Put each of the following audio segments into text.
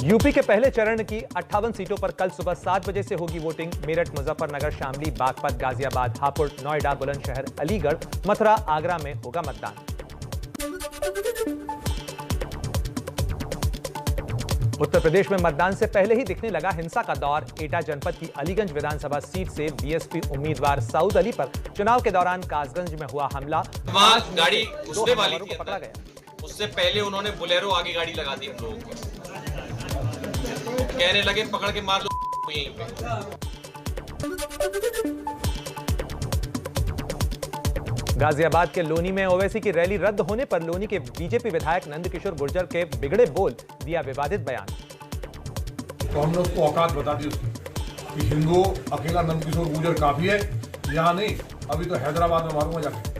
UP के पहले चरण की 58 सीटों पर कल सुबह 7 बजे से होगी वोटिंग। मेरठ, मुजफ्फरनगर, शामली, बागपत, गाजियाबाद, हापुड़, नोएडा, बुलंदशहर, अलीगढ़, मथुरा, आगरा में होगा मतदान। उत्तर प्रदेश में मतदान से पहले ही दिखने लगा हिंसा का दौर। एटा जनपद की अलीगंज विधानसभा सीट से बीएसपी उम्मीदवार सऊद अली पर चुनाव के दौरान कासगंज में हुआ हमला। वहां गाड़ी घुसने वाली थी, पकड़ा गया। उससे पहले उन्होंने बोलेरो आगे गाड़ी लगा दी हम लोगों को, कहने लगे पकड़ के मार लो यहीं पे। गाजियाबाद के लोनी में ओवैसी की रैली रद्द होने पर लोनी के बीजेपी विधायक नंदकिशोर गुर्जर के बिगड़े बोल, दिया विवादित बयान। तो हमने उसको औकात बता दी उसकी कि हिंदू अकेला नंदकिशोर गुर्जर काफी है, यहाँ नहीं, अभी तो हैदराबाद में मारूंगा जाके।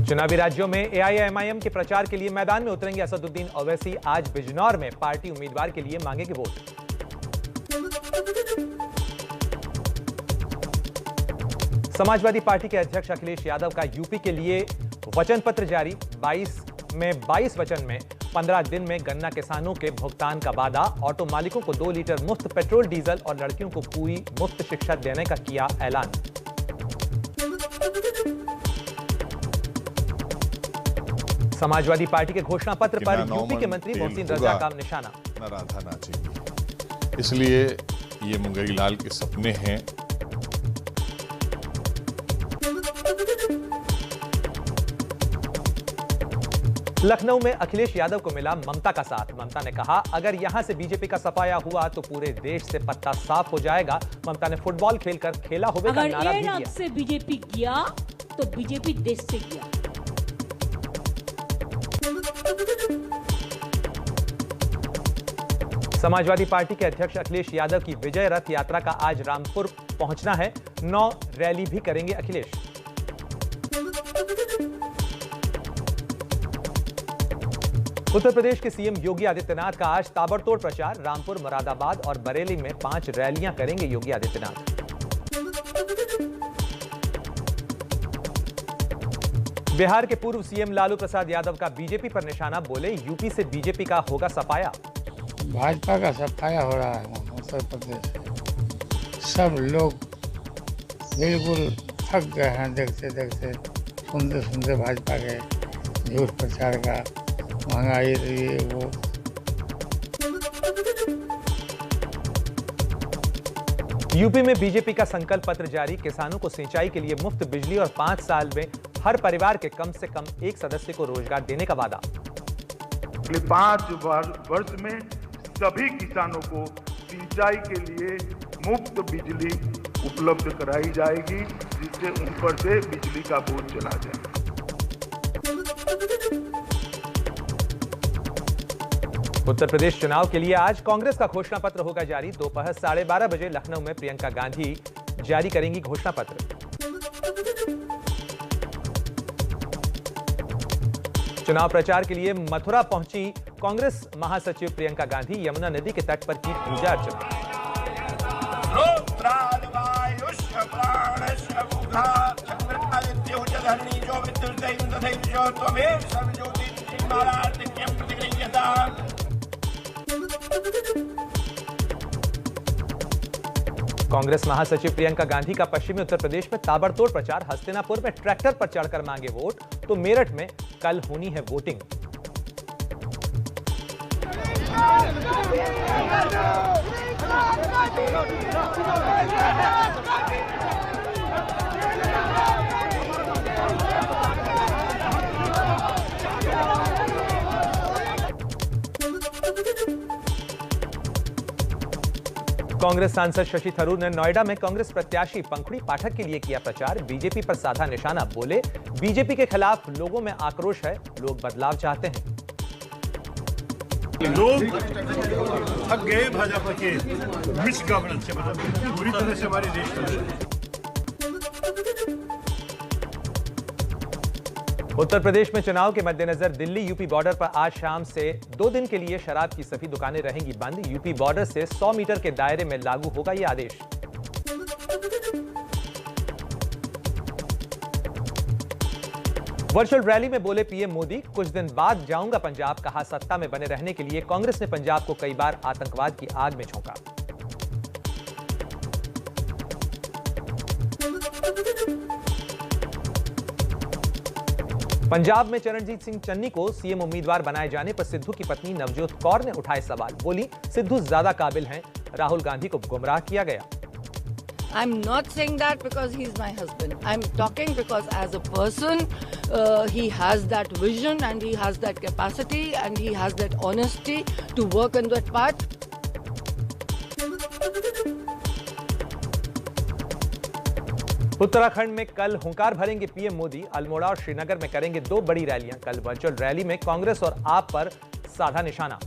चुनावी राज्यों में एआईएमआईएम के प्रचार के लिए मैदान में उतरेंगे असदुद्दीन ओवैसी। आज बिजनौर में पार्टी उम्मीदवार के लिए मांगेंगे वोट। समाजवादी पार्टी के अध्यक्ष अखिलेश यादव का यूपी के लिए वचन पत्र जारी। 22 वचन में 15 दिन में गन्ना किसानों के भुगतान का वादा। ऑटो मालिकों को 2 लीटर मुफ्त पेट्रोल डीजल और लड़कियों को पूरी मुफ्त शिक्षा देने का किया ऐलान। समाजवादी पार्टी के घोषणा पत्र पर यूपी के मंत्री मोहसिन रजा का निशाना। न राधा नाचेगी, इसलिए ये मुंगेरी लाल के सपने हैं। लखनऊ में अखिलेश यादव को मिला ममता का साथ। ममता ने कहा, अगर यहां से बीजेपी का सफाया हुआ तो पूरे देश से पत्ता साफ हो जाएगा। ममता ने फुटबॉल खेलकर खेला होवे का नारा भी दिया। अगर से बीजेपी गया तो बीजेपी देश से गया। समाजवादी पार्टी के अध्यक्ष अखिलेश यादव की विजय रथ यात्रा का आज रामपुर पहुंचना है। 9 रैली भी करेंगे अखिलेश। उत्तर प्रदेश के सीएम योगी आदित्यनाथ का आज ताबड़तोड़ प्रचार। रामपुर, मुरादाबाद और बरेली में 5 रैलियां करेंगे योगी आदित्यनाथ। बिहार के पूर्व सीएम लालू प्रसाद यादव का बीजेपी पर निशाना। बोले, यूपी से बीजेपी का होगा सफाया। भाजपा का सफाया हो रहा है उत्तर प्रदेश। सब लोग बिल्कुल थक गए हैं देखते देखते, सुनते सुनते भाजपा के झूठ प्रचार का, महंगाई ये वो। यूपी में बीजेपी का संकल्प पत्र जारी। किसानों को सिंचाई के लिए मुफ्त बिजली और 5 साल में हर परिवार के कम से कम 1 सदस्य को रोजगार देने का वादा। अगले 5 वर्ष में सभी किसानों को सिंचाई के लिए मुफ्त बिजली उपलब्ध कराई जाएगी, जिससे उन पर से बिजली का बोझ चला जाए। उत्तर प्रदेश चुनाव के लिए आज कांग्रेस का घोषणा पत्र होगा जारी। दोपहर 12:30 बजे लखनऊ में प्रियंका गांधी जारी करेंगी घोषणा पत्र। चुनाव प्रचार के लिए मथुरा पहुंची कांग्रेस महासचिव प्रियंका गांधी। यमुना नदी के तट पर की पूजा अर्चना। कांग्रेस महासचिव प्रियंका गांधी का पश्चिमी उत्तर प्रदेश में ताबड़तोड़ प्रचार। हस्तिनापुर में ट्रैक्टर पर चढ़कर मांगे वोट, तो मेरठ में कल होनी है वोटिंग। कांग्रेस सांसद शशि थरूर ने नोएडा में कांग्रेस प्रत्याशी पंखुड़ी पाठक के लिए किया प्रचार। बीजेपी पर साधा निशाना। बोले, बीजेपी के खिलाफ लोगों में आक्रोश है, लोग बदलाव चाहते हैं। लोग थक गए भाजपा के मिस गवर्नेंस से, मतलब पूरी तरह से हमारे देश का। उत्तर प्रदेश में चुनाव के मद्देनजर दिल्ली यूपी बॉर्डर पर आज शाम से 2 दिन के लिए शराब की सभी दुकानें रहेंगी बंद। यूपी बॉर्डर से 100 मीटर के दायरे में लागू होगा यह आदेश। वर्चुअल रैली में बोले पीएम मोदी, कुछ दिन बाद जाऊंगा पंजाब, कहा सत्ता में बने रहने के लिए कांग्रेस ने पंजाब को कई बार आतंकवाद की आग में झोंका। पंजाब में चरणजीत सिंह चन्नी को सीएम उम्मीदवार बनाए जाने पर सिद्धू की पत्नी नवजोत कौर ने उठाए सवाल। बोली, सिद्धू ज्यादा काबिल हैं, राहुल गांधी को गुमराह किया गया। I'm not saying that because he's my husband. I'm talking because as a person, he has that vision and he has that capacity and he has that honesty to work on that path. Uttarakhand में कल हुंकार भरेंगे PM Modi. Almora और श्रीनगर में करेंगे 2 बड़ी रैलियां। कल वर्चुअल रैली में कांग्रेस और आप पर साधा निशाना।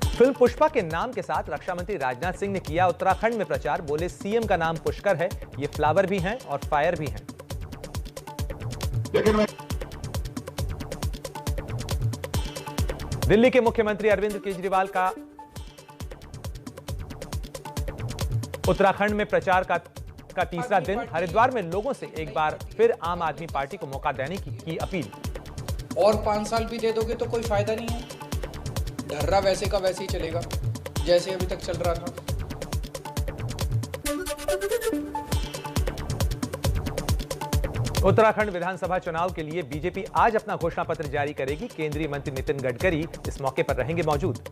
फिल्म पुष्पा के नाम के साथ रक्षा मंत्री राजनाथ सिंह ने किया उत्तराखंड में प्रचार। बोले, सीएम का नाम पुष्कर है, ये फ्लावर भी हैं और फायर भी हैं। दिल्ली के मुख्यमंत्री अरविंद केजरीवाल का उत्तराखंड में प्रचार का तीसरा दिन। हरिद्वार में लोगों से एक बार फिर आम आदमी पार्टी को मौका देने की अपील। और 5 साल भी दे दोगे तो कोई फायदा नहीं है, ढर्रा वैसे का वैसे ही चलेगा जैसे अभी तक चल रहा था। उत्तराखंड विधानसभा चुनाव के लिए बीजेपी आज अपना घोषणा पत्र जारी करेगी। केंद्रीय मंत्री नितिन गडकरी इस मौके पर रहेंगे मौजूद।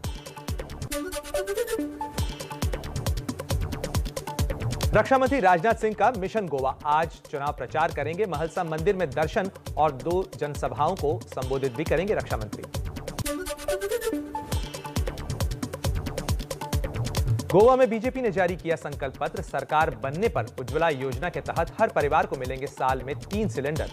रक्षा मंत्री राजनाथ सिंह का मिशन गोवा आज चुनाव प्रचार करेंगे। महलसा मंदिर में दर्शन और 2 जनसभाओं को संबोधित भी करेंगे रक्षा मंत्री। गोवा में बीजेपी ने जारी किया संकल्प पत्र। सरकार बनने पर उज्ज्वला योजना के तहत हर परिवार को मिलेंगे साल में 3 सिलेंडर।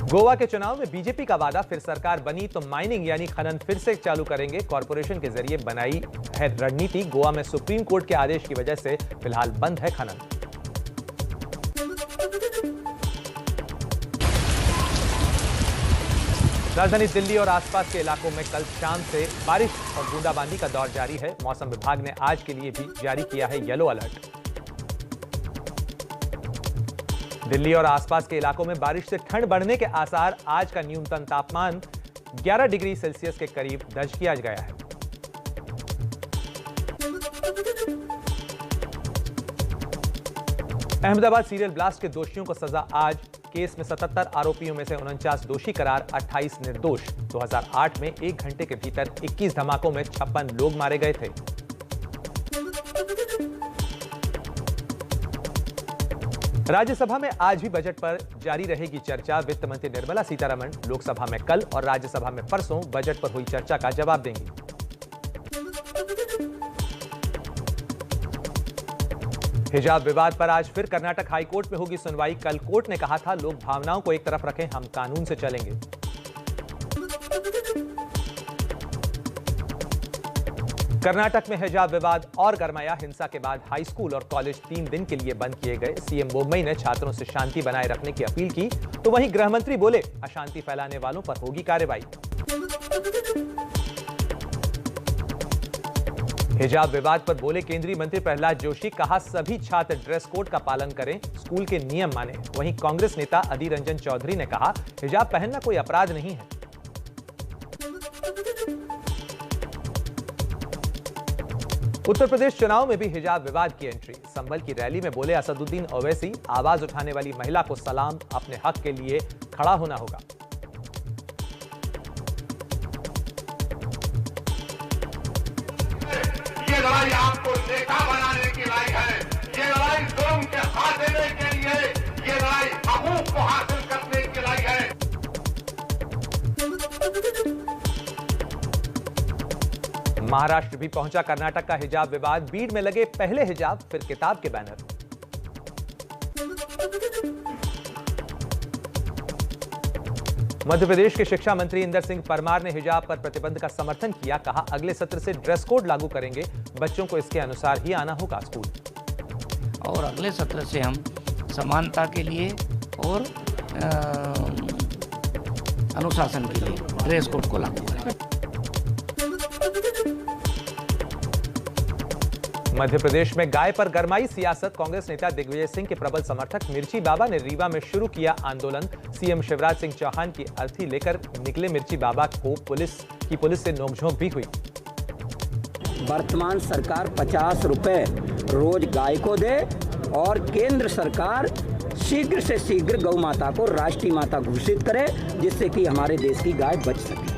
गोवा के चुनाव में बीजेपी का वादा, फिर सरकार बनी तो माइनिंग यानी खनन फिर से चालू करेंगे। कॉरपोरेशन के जरिए बनाई है रणनीति। गोवा में सुप्रीम कोर्ट के आदेश की वजह से फिलहाल बंद है खनन। राजधानी दिल्ली और आसपास के इलाकों में कल शाम से बारिश और बूंदाबांदी का दौर जारी है। मौसम विभाग ने आज के लिए भी जारी किया है येलो अलर्ट। दिल्ली और आसपास के इलाकों में बारिश से ठंड बढ़ने के आसार। आज का न्यूनतम तापमान 11 डिग्री सेल्सियस के करीब दर्ज किया गया है। अहमदाबाद सीरियल ब्लास्ट के दोषियों को सजा आज। केस में 77 आरोपियों में से 49 दोषी करार, 28 निर्दोष। 2008 में 1 घंटे के भीतर 21 धमाकों में 56 लोग मारे गए थे। राज्यसभा में आज भी बजट पर जारी रहेगी चर्चा। वित्त मंत्री निर्मला सीतारमण लोकसभा में कल और राज्यसभा में परसों बजट पर हुई चर्चा का जवाब देंगी। हिजाब विवाद पर आज फिर कर्नाटक हाईकोर्ट में होगी सुनवाई। कल कोर्ट ने कहा था, लोग भावनाओं को एक तरफ रखें, हम कानून से चलेंगे। कर्नाटक में हिजाब विवाद और गरमाया। हिंसा के बाद हाई स्कूल और कॉलेज 3 दिन के लिए बंद किए गए। सीएम मुंबई ने छात्रों से शांति बनाए रखने की अपील की, तो वहीं गृह मंत्री बोले, अशांति फैलाने वालों पर होगी कार्रवाई। हिजाब विवाद पर बोले केंद्रीय मंत्री प्रहलाद जोशी, कहा सभी छात्र ड्रेस कोड का पालन करें, स्कूल के नियम माने। वहीं कांग्रेस नेता अधीर रंजन चौधरी ने कहा, हिजाब पहनना कोई अपराध नहीं है। उत्तर प्रदेश चुनाव में भी हिजाब विवाद की एंट्री। संभल की रैली में बोले असदुद्दीन ओवैसी, आवाज उठाने वाली महिला को सलाम, अपने हक के लिए खड़ा होना होगा। ये लड़ाई आपको नेता बनाने की लड़ाई है, ये लड़ाई जुल्म के हाथ देने के लिए, ये लड़ाई हकूक को हासिल करने की लड़ाई है। महाराष्ट्र भी पहुंचा कर्नाटक का हिजाब विवाद। बीड में लगे पहले हिजाब फिर किताब के बैनर। मध्य प्रदेश के शिक्षा मंत्री इंदर सिंह परमार ने हिजाब पर प्रतिबंध का समर्थन किया। कहा, अगले सत्र से ड्रेस कोड लागू करेंगे, बच्चों को इसके अनुसार ही आना होगा स्कूल। और अगले सत्र से हम समानता के लिए और अनुशासन के लिए ड्रेस कोड को लागू करेंगे। मध्य प्रदेश में गाय पर गरमाई सियासत। कांग्रेस नेता दिग्विजय सिंह के प्रबल समर्थक मिर्ची बाबा ने रीवा में शुरू किया आंदोलन। सीएम शिवराज सिंह चौहान की अर्थी लेकर निकले मिर्ची बाबा को पुलिस से नोकझोंक भी हुई। वर्तमान सरकार 50 रुपए रोज गाय को दे और केंद्र सरकार शीघ्र से शीघ्र गौ माता को राष्ट्रीय माता घोषित करे, जिससे कि हमारे देश की गाय बच सके।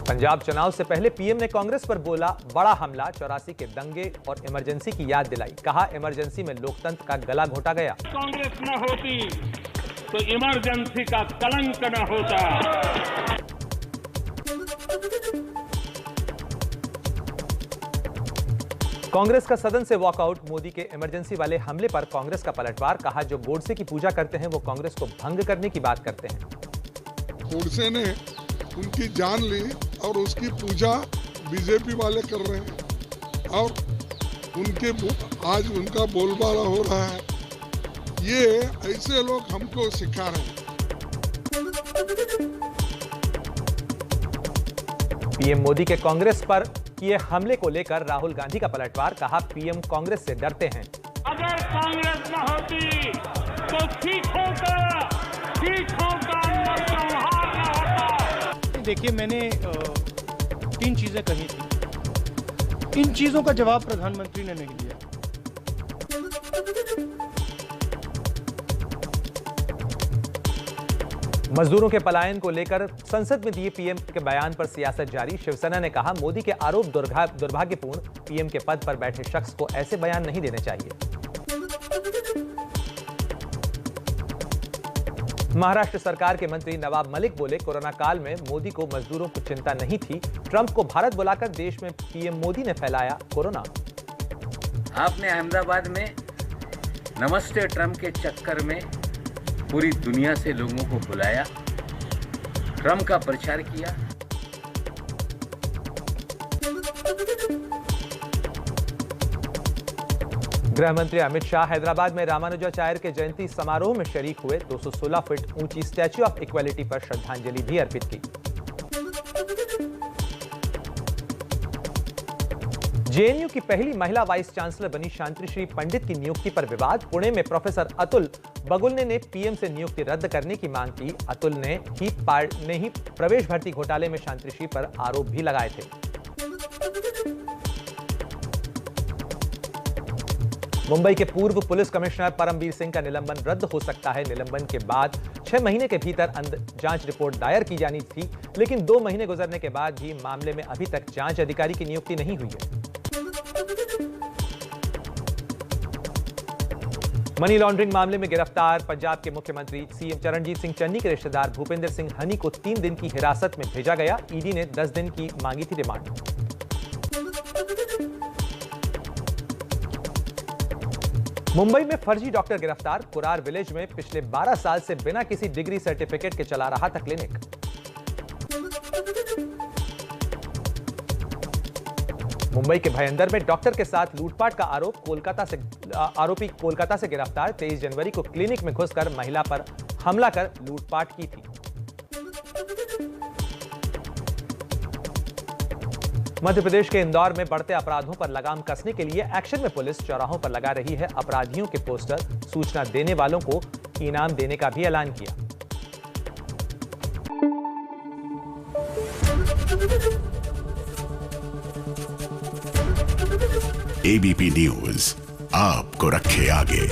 पंजाब चुनाव से पहले पीएम ने कांग्रेस पर बोला बड़ा हमला। 84 के दंगे और इमरजेंसी की याद दिलाई। कहा इमरजेंसी में लोकतंत्र का गला घोटा गया। कांग्रेस न होती तो इमरजेंसी का कलंक न होता। कांग्रेस का सदन से वॉकआउट। मोदी के इमरजेंसी वाले हमले पर कांग्रेस का पलटवार। कहा जो गोडसे की पूजा करते हैं वो कांग्रेस को भंग करने की बात करते हैं। गोडसे ने उनकी जान ली और उसकी पूजा बीजेपी वाले कर रहे हैं और आज उनका बोलबाला हो रहा है। ये ऐसे लोग हमको सिखा रहे हैं। पीएम मोदी के कांग्रेस पर किए हमले को लेकर राहुल गांधी का पलटवार। कहा पीएम कांग्रेस से डरते हैं। अगर कांग्रेस न होती तो सिखों का नरसंहार न होता। देखिए मैंने 3 चीजें कही थी। इन चीजों का जवाब प्रधानमंत्री ने नहीं दिया। मजदूरों के पलायन को लेकर संसद में दिए पीएम के बयान पर सियासत जारी। शिवसेना ने कहा मोदी के आरोप दुर्भाग्यपूर्ण। पीएम के पद पर बैठे शख्स को ऐसे बयान नहीं देने चाहिए। महाराष्ट्र सरकार के मंत्री नवाब मलिक बोले कोरोना काल में मोदी को मजदूरों को चिंता नहीं थी। ट्रंप को भारत बुलाकर देश में पीएम मोदी ने फैलाया कोरोना। आपने अहमदाबाद में नमस्ते ट्रंप के चक्कर में पूरी दुनिया से लोगों को बुलाया, ट्रंप का प्रचार किया। गृह मंत्री अमित शाह हैदराबाद में रामानुजाचार्य के जयंती समारोह में शरीक हुए। 216 फीट ऊंची स्टैच्यू ऑफ इक्वालिटी पर श्रद्धांजलि भी अर्पित की। जेएनयू की पहली महिला वाइस चांसलर बनी शांतिश्री पंडित की नियुक्ति पर विवाद। पुणे में प्रोफेसर अतुल बगुल ने पीएम से नियुक्ति रद्द करने की मांग की। अतुल ने ही प्रवेश भर्ती घोटाले में शांतिश्री पर आरोप भी लगाए थे। मुंबई के पूर्व पुलिस कमिश्नर परमवीर सिंह का निलंबन रद्द हो सकता है। निलंबन के बाद 6 महीने के भीतर जांच रिपोर्ट दायर की जानी थी, लेकिन 2 महीने गुजरने के बाद भी मामले में अभी तक जांच अधिकारी की नियुक्ति नहीं हुई है। मनी लॉन्ड्रिंग मामले में गिरफ्तार पंजाब के मुख्यमंत्री सीएम चरणजीत सिंह चन्नी के रिश्तेदार भूपेंद्र सिंह हनी को 3 दिन की हिरासत में भेजा गया। ईडी ने 10 दिन की मांगी थी रिमांड। मुंबई में फर्जी डॉक्टर गिरफ्तार। कुरार विलेज में पिछले 12 साल से बिना किसी डिग्री सर्टिफिकेट के चला रहा था क्लिनिक। मुंबई के भयंदर में डॉक्टर के साथ लूटपाट का आरोपी कोलकाता से गिरफ्तार। 23 जनवरी को क्लिनिक में घुसकर महिला पर हमला कर लूटपाट की थी। मध्य प्रदेश के इंदौर में बढ़ते अपराधों पर लगाम कसने के लिए एक्शन में पुलिस चौराहों पर लगा रही है अपराधियों के पोस्टर। सूचना देने वालों को इनाम देने का भी ऐलान किया। एबीपी न्यूज आपको रखे आगे।